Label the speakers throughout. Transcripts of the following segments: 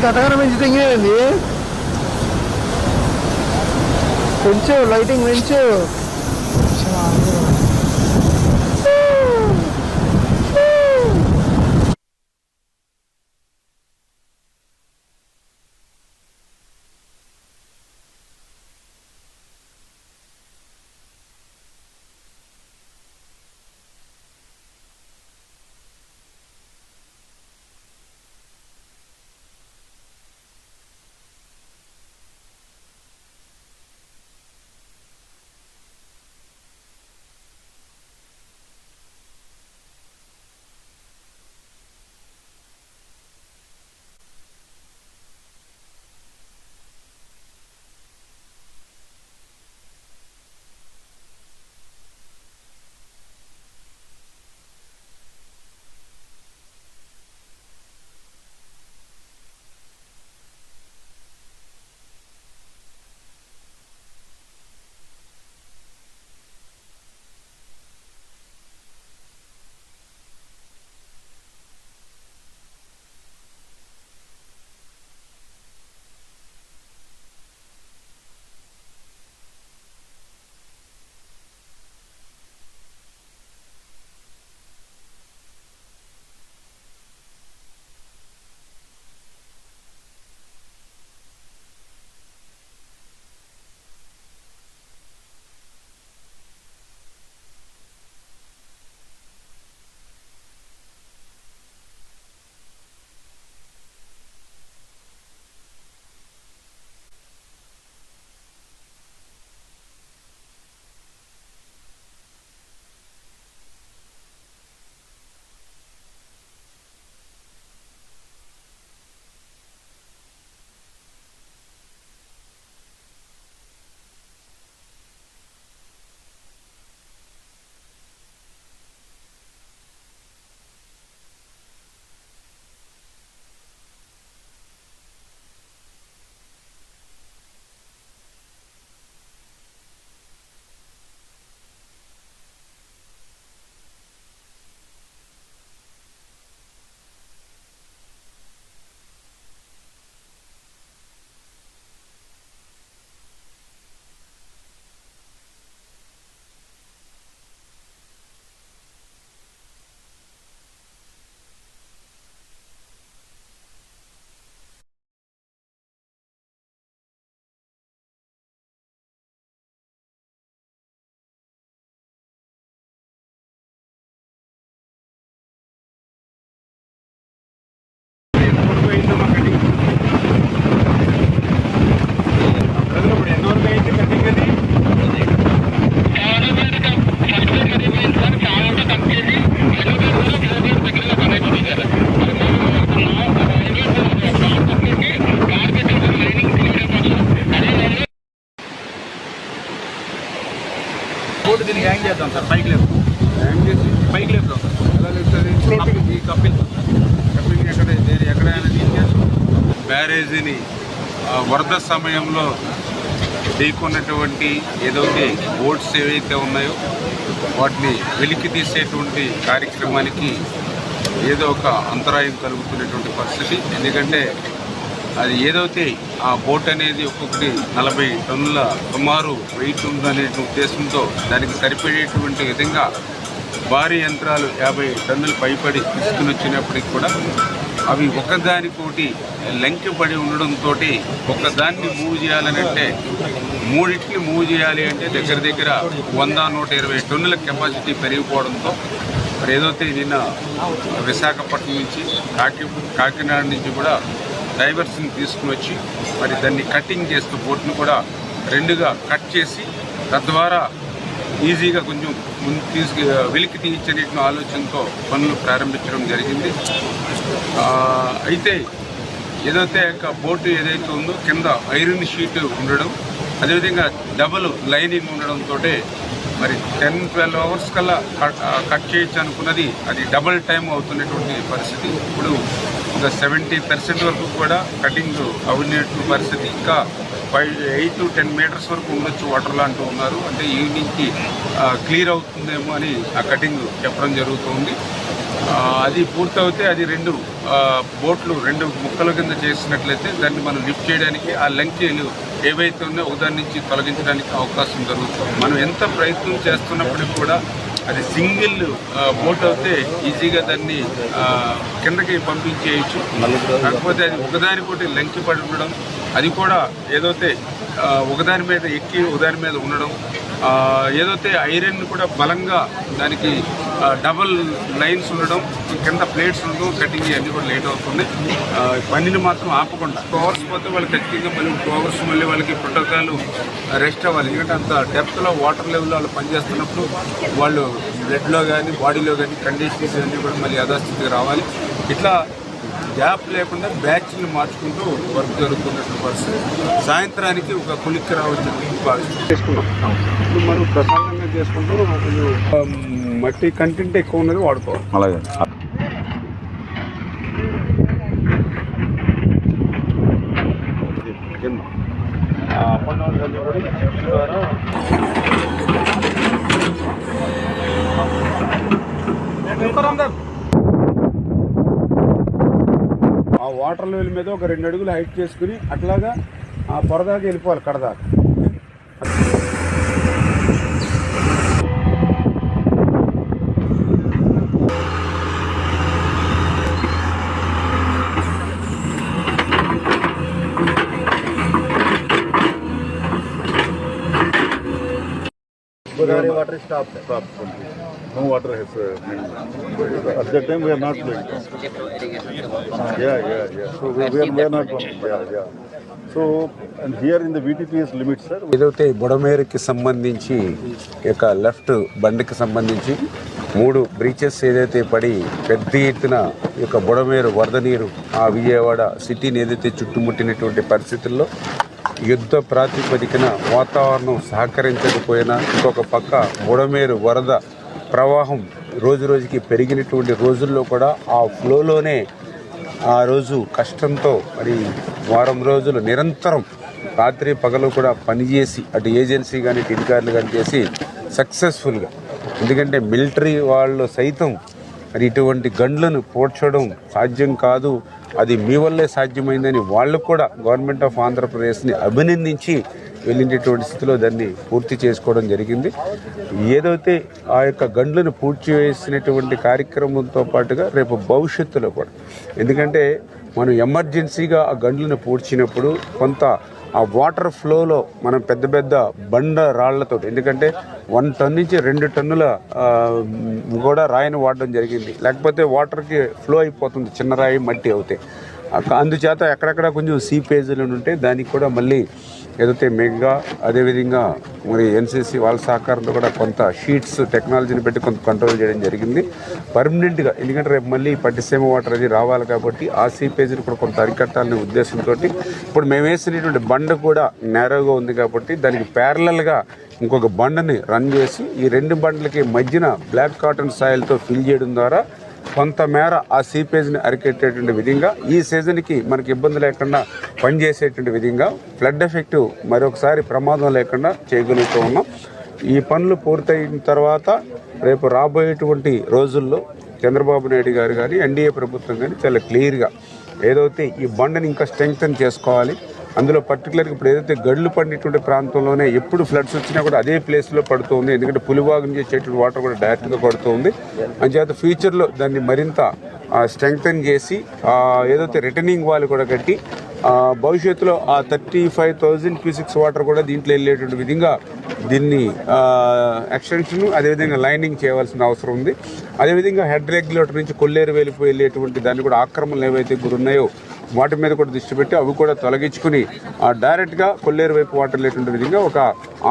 Speaker 1: కథగానే పెంచితే ఇంకేంది పెంచు లైటింగ్ పెంచు
Speaker 2: బోర్డు దీనికి హ్యాంగ్ చేద్దాం సార్, పైకి లేపు హ్యాంగ్ చేసి పైకి లేపుదాం సార్. ఎలా లేపుతుంది? ఈ కప్పిల్ ఎక్కడైనా తీసుకెళ్ళి బ్యారేజీని వరద సమయంలో ఢీకొన్నటువంటి ఏదైతే బోట్స్ ఏవైతే ఉన్నాయో వాటిని వెలికి తీసేటువంటి కార్యక్రమానికి ఏదో ఒక అంతరాయం కలుగుతున్నటువంటి పరిస్థితి. ఎందుకంటే అది ఏదైతే ఆ బోట్ అనేది ఒక్కొక్కటి 40 టన్నుల సుమారు వెయిట్ ఉందనే ఉద్దేశంతో దానికి సరిపడేటువంటి విధంగా భారీ యంత్రాలు 50 టన్నులు పైపడి తీసుకుని వచ్చినప్పటికి కూడా అవి ఒకదానికోటి లంకెపడి ఉండడంతో ఒకదాన్ని మూవ్ చేయాలని అంటే మూడింటిని మూవ్ చేయాలి అంటే దగ్గర దగ్గర 100-120 టన్నుల కెపాసిటీ పెరిగిపోవడంతో మరి ఏదైతే నిన్న విశాఖపట్నం నుంచి కాకినాడ నుంచి కూడా డైవర్స్ని తీసుకుని వచ్చి మరి దాన్ని కటింగ్ చేస్తూ బోట్ను కూడా రెండుగా కట్ చేసి తద్వారా ఈజీగా కొంచెం ముందు వెలికి తీయించని ఆలోచనతో పనులు ప్రారంభించడం జరిగింది. అయితే ఏదైతే బోటు ఏదైతే ఉందో కింద ఐరన్ షీట్ ఉండడం, అదేవిధంగా డబుల్ లైనింగ్ ఉండడంతో మరి 10-12 అవర్స్ కల్లా కట్ చేయొచ్చు అనుకున్నది అది డబుల్ టైం అవుతున్నటువంటి పరిస్థితి. ఇప్పుడు ఇంకా 70% వరకు కూడా కటింగ్ అవుతున్నటువంటి పరిస్థితి. ఇంకా 8 to 10 మీటర్స్ వరకు ఉండొచ్చు వాటర్లో అంటూ ఉన్నారు. అంటే ఈవినింగ్కి క్లియర్ అవుతుందేమో అని ఆ కటింగ్ చెప్పడం జరుగుతుంది. అది పూర్తవుతే అది 2 బోట్లు 2 ముక్కల కింద చేసినట్లయితే దాన్ని మనం లిఫ్ట్ చేయడానికి ఆ లంకెలు ఏవైతే ఉన్నాయో ఒకదాని నుంచి తొలగించడానికి అవకాశం జరుగుతుంది. మనం ఎంత ప్రయత్నం చేస్తున్నప్పటికీ కూడా అది సింగిల్ బోట్ అయితే ఈజీగా దాన్ని కిందకి పంపించేయచ్చు. కాకపోతే అది ఒకదానికోటి లంకి పడి ఉండడం, అది కూడా ఏదైతే ఒకదాని మీద ఎక్కి ఒకదాని మీద ఉండడం, ఏదైతే ఐరన్ కూడా బలంగా దానికి డబల్ లైన్స్ ఉండడం, కింద ప్లేట్స్ ఉండడం, కటింగ్ అన్నీ కూడా లేట్ అవుతుంది. పనిని మాత్రం ఆపకుండా 2 అవర్స్ పోతే వాళ్ళకి ఖచ్చితంగా మళ్ళీ 2 అవర్స్ మళ్ళీ వాళ్ళకి ప్రోటోకాల్ రెస్ట్ అవ్వాలి. ఎందుకంటే అంత డెప్త్లో వాటర్ లెవెల్లో వాళ్ళు పనిచేస్తున్నప్పుడు వాళ్ళు బ్లడ్లో కానీ బాడీలో కానీ కండిషన్స్ అన్నీ కూడా మళ్ళీ యథాస్థితికి రావాలి. ఇట్లా గ్యాప్ లేకుండా బ్యాచ్ని మార్చుకుంటూ వర్క్ జరుగుతున్నటువంటి పరిస్థితి. సాయంత్రానికి ఒక కొలిక్కి రావచ్చని చేసుకున్నాం. ఇప్పుడు మనం ప్రశాంతంగా చేసుకుంటూ మట్టి కంటెంట్ ఎక్కువ ఉన్నది వాడుకోవాలి.
Speaker 3: అలాగే
Speaker 2: ఆ వాటర్ లెవెల్ మీద ఒక 2 అడుగులు హైట్ చేసుకుని అట్లాగా ఆ పొరదాకా వెళ్ళిపోవాలి కడదాకా.
Speaker 3: water stopped. No water has at that time we are not doing that. Yeah. So we are not going. Yeah. So and here in the VTPS limits, sir.
Speaker 2: ఏదైతే బుడమేరుకి సంబంధించి ఇక లెఫ్ట్ బండికి సంబంధించి 3 బ్రీచెస్ ఏదైతే పడి పెద్ద ఎత్తున ఈ యొక్క బుడమేరు వరద నీరు ఆ విజయవాడ సిటీని ఏదైతే చుట్టుముట్టినటువంటి పరిస్థితుల్లో యుద్ధ ప్రాతిపదికన వాతావరణం సహకరించకపోయినా ఇంకొక పక్క బుడమేరు వరద ప్రవాహం రోజు రోజుకి పెరిగినటువంటి రోజుల్లో కూడా ఆ ఫ్లోలోనే ఆ రోజు కష్టంతో మరి వారం రోజులు నిరంతరం రాత్రి పగలు కూడా పనిచేసి అటు ఏజెన్సీ కానీ ఇటు అధికారులు కానీ చేసి సక్సెస్ఫుల్గా, ఎందుకంటే మిలిటరీ వాళ్ళు సైతం మరి ఇటువంటి గన్లను పోడ్చడం సాధ్యం కాదు, అది మీ వల్లే సాధ్యమైందని వాళ్ళు కూడా గవర్నమెంట్ ఆఫ్ ఆంధ్రప్రదేశ్ని అభినందించి వెళ్ళినటువంటి స్థితిలో దాన్ని పూర్తి చేసుకోవడం జరిగింది. ఏదైతే ఆ యొక్క గండ్లను పూర్తి చేసినటువంటి కార్యక్రమంతో పాటుగా రేపు భవిష్యత్తులో కూడా, ఎందుకంటే మనం ఎమర్జెన్సీగా ఆ గండ్లను పూడ్చినప్పుడు కొంత ఆ వాటర్ ఫ్లోలో మనం పెద్ద పెద్ద బండ రాళ్లతో, ఎందుకంటే 1 టన్ నుంచి 2 టన్నుల కూడా రాయిని వాడడం జరిగింది. లేకపోతే వాటర్కి ఫ్లో అయిపోతుంది, చిన్న రాయి మట్టి అవుతాయి. అందుచేత ఎక్కడెక్కడ కొంచెం సీపేజీలు ఉంటే దానికి కూడా మళ్ళీ ఏదైతే మెగా అదేవిధంగా మరి ఎన్సీసీ వాళ్ళ సహకారంతో కూడా కొంత షీట్స్ టెక్నాలజీని పెట్టి కొంత కంట్రోల్ చేయడం జరిగింది పర్మనెంట్గా. ఎందుకంటే రేపు మళ్ళీ పట్టిసీమ వాటర్ అది రావాలి కాబట్టి ఆ సీపేజీని కూడా కొంత అరికట్టాలనే ఉద్దేశంతో ఇప్పుడు మేము వేసినటువంటి బండ కూడా నేరోగా ఉంది కాబట్టి దానికి ప్యారలల్గా ఇంకొక బండని రన్ చేసి ఈ 2 బండ్లకి మధ్యన బ్లాక్ కాటన్ సాయిల్తో ఫిల్ చేయడం ద్వారా కొంతమేర ఆ సీపేజ్ని అరికెట్టేటువంటి విధంగా ఈ సీజన్కి మనకి ఇబ్బంది లేకుండా పనిచేసేటువంటి విధంగా ఫ్లడ్ ఎఫెక్ట్ మరొకసారి ప్రమాదం లేకుండా చేయగలుగుతూ ఉన్నాం. ఈ పనులు పూర్తయిన తర్వాత రేపు రాబోయేటువంటి రోజుల్లో చంద్రబాబు నాయుడు గారు కానీ ఎన్డీఏ ప్రభుత్వం కానీ చాలా క్లియర్గా ఏదైతే ఈ బండని ఇంకా స్ట్రెంగ్తన్ చేసుకోవాలి, అందులో పర్టికులర్గా ఇప్పుడు ఏదైతే గడ్లు పడినటువంటి ప్రాంతంలోనే ఎప్పుడు ఫ్లడ్స్ వచ్చినా కూడా అదే ప్లేస్లో పడుతుంది, ఎందుకంటే పులివాగు నుంచి వచ్చేటువంటి వాటర్ కూడా డైరెక్ట్గా పడుతుంది. అంచేత ఫ్యూచర్లో దాన్ని మరింత స్ట్రెంగ్తన్ చేసి ఏదైతే రిటర్నింగ్ వాల్ కూడా కట్టి భవిష్యత్తులో ఆ 35,000 క్యూసిక్స్ వాటర్ కూడా దీంట్లో వెళ్ళేటువంటి విధంగా దీన్ని ఎక్స్టెన్షన్ అదేవిధంగా లైనింగ్ చేయవలసిన అవసరం ఉంది. అదేవిధంగా హెడ్ రెగ్యులేటర్ నుంచి కొల్లేరు వెళ్ళిపోయి వెళ్ళేటువంటి దాన్ని కూడా ఆక్రమణలు ఏవైతే గురున్నాయో వాటి మీద కూడా దృష్టి పెట్టి అవి కూడా తొలగించుకుని డైరెక్ట్గా కొల్లేరు వైపు వాటర్ వెళ్ళేటువంటి విధంగా ఒక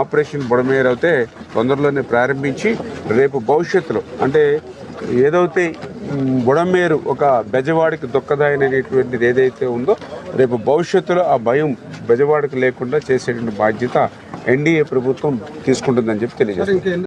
Speaker 2: ఆపరేషన్ బుడమేరు అయితే తొందరలోనే ప్రారంభించి రేపు భవిష్యత్తులో అంటే ఏదైతే బుడమేరు ఒక బెజవాడికి దుఃఖదాయనటువంటిది ఏదైతే ఉందో రేపు భవిష్యత్తులో ఆ భయం బెజవాడికి లేకుండా చేసేటువంటి బాధ్యత ఎన్డీఏ ప్రభుత్వం తీసుకుంటుందని చెప్పి తెలియజేస్తారు.